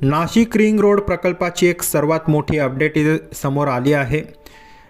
Nashik ring road प्रकल्पाची एक सर्वात मोठी अपडेट इथे समोर आली आहे।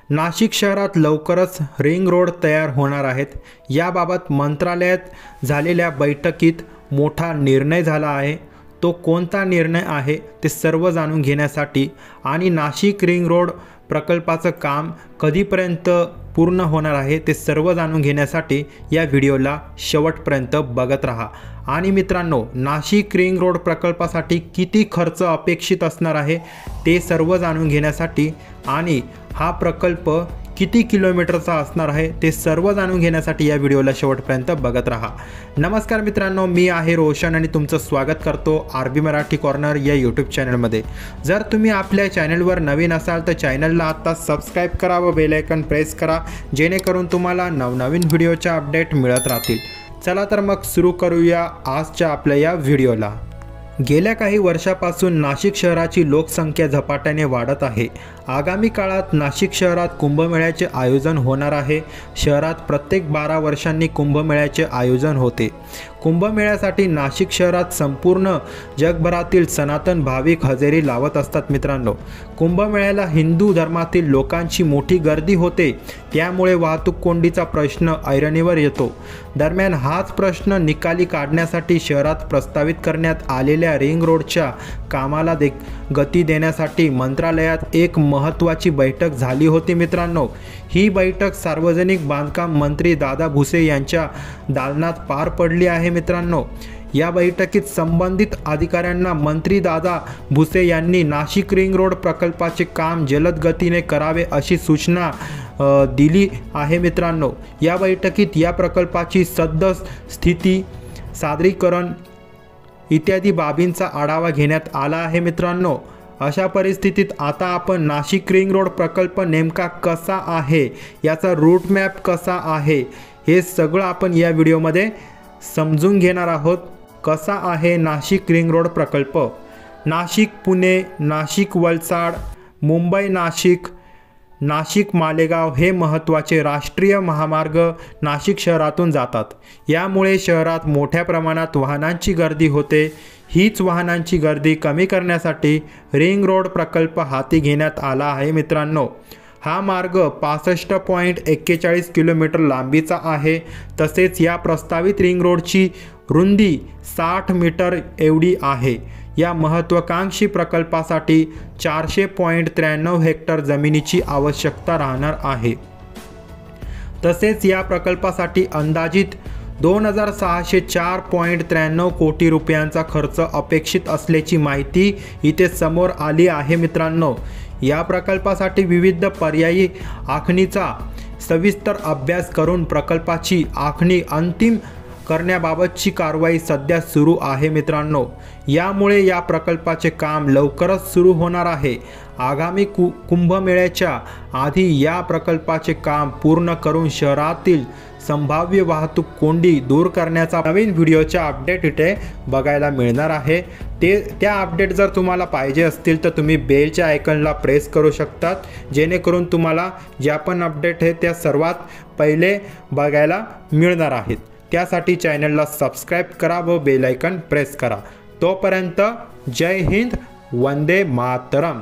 नाशिक शहरात लवकरच रिंग रोड तयार होणार आहेत। याबाबत मंत्रालयात झालेल्या बैठकीत मोठा निर्णय झाला आहे। तो कोणता निर्णय आहे ते सर्व जाणून घेण्यासाठी आणि नाशिक रिंग रोड प्रकल्पाचं काम कधीपर्यंत पूर्ण होणार आहे ते सर्व जाणून घेण्यासाठी या व्हिडिओला शेवटपर्यंत बघत राहा। आणि मित्रांनो, नाशिक रिंग रोड प्रकल्पासाठी किती खर्च अपेक्षित असणार आहे ते सर्व जाणून घेण्यासाठी आणि हा प्रकल्प किती किलोमीटरचा असणार आहे ते सर्व जाणून घेण्यासाठी या व्हिडिओला शेवटपर्यंत बघत राहा। नमस्कार मित्रांनो, मी आहे रोशन आणि तुमचं स्वागत करतो आरबी मराठी कॉर्नर या यूट्यूब चॅनलमध्ये। जर तुम्ही आपल्या चॅनलवर नवीन असाल तर चॅनलला आता सबस्क्राईब करा व बेल आयकॉन प्रेस करा, जेणेकरून तुम्हाला नवनवीन व्हिडिओच्या अपडेट मिळत राहतील। चला तर मग सुरू करूया आजच्या आपल्या या व्हिडिओला। गेल्या काही वर्षापासून नाशिक शहराची लोकसंख्या झपाट्याने वाढत आहे। आगामी काळात नाशिक शहरात कुंभमेळ्याचे आयोजन होणार आहे। शहरात प्रत्येक 12 वर्षांनी कुंभमेळ्याचे आयोजन होते। कुंभमेळ्यासाठी नाशिक शहरात संपूर्ण जगभरातील सनातन भाविक हजेरी लावत असतात। मित्रांनो, कुंभमेळ्याला हिंदू धर्मातील लोकांची मोठी गर्दी होते, त्यामुळे वाहतूक कोंडीचा प्रश्न ऐरणीवर येतो। दरम्यान हाच प्रश्न निकाली काढण्यासाठी शहरात प्रस्तावित करण्यात आलेल्या रिंग रोडच्या कामाला गती देण्यासाठी मंत्रालयात एक महत्त्वाची बैठक झाली होती। मित्रांनो, ही बैठक सार्वजनिक बांधकाम मंत्री दादा भुसे यांच्या दालनात पार पडली आहे। मित्रांनो, या बैठकीत संबंधित अधिकाऱ्यांना मंत्री दादा भुसे यांनी नाशिक रिंग रोड प्रकल्पाचे काम जलद गतीने करावे अशी सूचना दिली आहे। मित्रांनो, या बैठकीत या प्रकल्पाची सद्यस्थिती, सादरीकरण इत्यादी बाबींचा आढावा घेण्यात आला आहे। मित्रांनो, अशा परिस्थितीत आता आपण नाशिक रिंग रोड प्रकल्प नेमका कसा आहे, याचा रूट मॅप कसा आहे, हे सगळं आपण या व्हिडिओमध्ये समजून घेणार आहोत। कसा आहे नाशिक रिंग रोड प्रकल्प? नाशिक पुणे, नाशिक वलसाड, मुंबई नाशिक, नाशिक मालेगाव हे महत्त्वाचे राष्ट्रीय महामार्ग नाशिक शहरातून जातात। यामुळे शहरात मोठ्या प्रमाणात वाहनांची गर्दी होते। हीच वाहनांची गर्दी कमी करण्यासाठी रिंग रोड प्रकल्प हाती घेण्यात आला आहे। मित्रांनो, हा मार्ग 65.41 किलोमीटर लांबीचा आहे। तसेच या प्रस्तावित रिंग रोडची रुंदी 60 मीटर एवढी आहे। या महत्त्वाकांक्षी प्रकल्पासाठी 400.93 हेक्टर जमिनीची आवश्यकता राहणार आहे। तसेच या प्रकल्पासाठी अंदाजित 2604.93 कोटी रुपयांचा खर्च अपेक्षित असल्याची माहिती इथे समोर आली आहे। मित्रांनो, या प्रकल्पासाठी विविध पर्यायी आखणीचा सविस्तर अभ्यास करून प्रकल्पाची आखणी अंतिम करण्याबाबतची कारवाई सध्या सुरू आहे। मित्रांनो, यामुळे या प्रकल्पाचे काम लवकरच सुरू होणार आहे। आगामी कुंभमेळ्याच्या आधी या प्रकल्पाचे काम पूर्ण करून शहरातील संभाव्य वाहतूक कोंडी दूर करण्याचा नवीन व्हिडिओच्या अपडेट इथे बघायला मिळणार आहे। त्या अपडेट जर तुम्हाला पाहिजे असतील तर तुम्ही बेलच्या आयकॉनला प्रेस करू शकतात, जेणेकरून तुम्हाला ज्या पण अपडेट आहे त्या सर्वात पहिले बघायला मिळणार आहेत। त्यासाठी चॅनलला सबस्क्राईब करा व बेल आयकॉन प्रेस करा। तोपर्यंत जय हिंद, वंदे मातरम।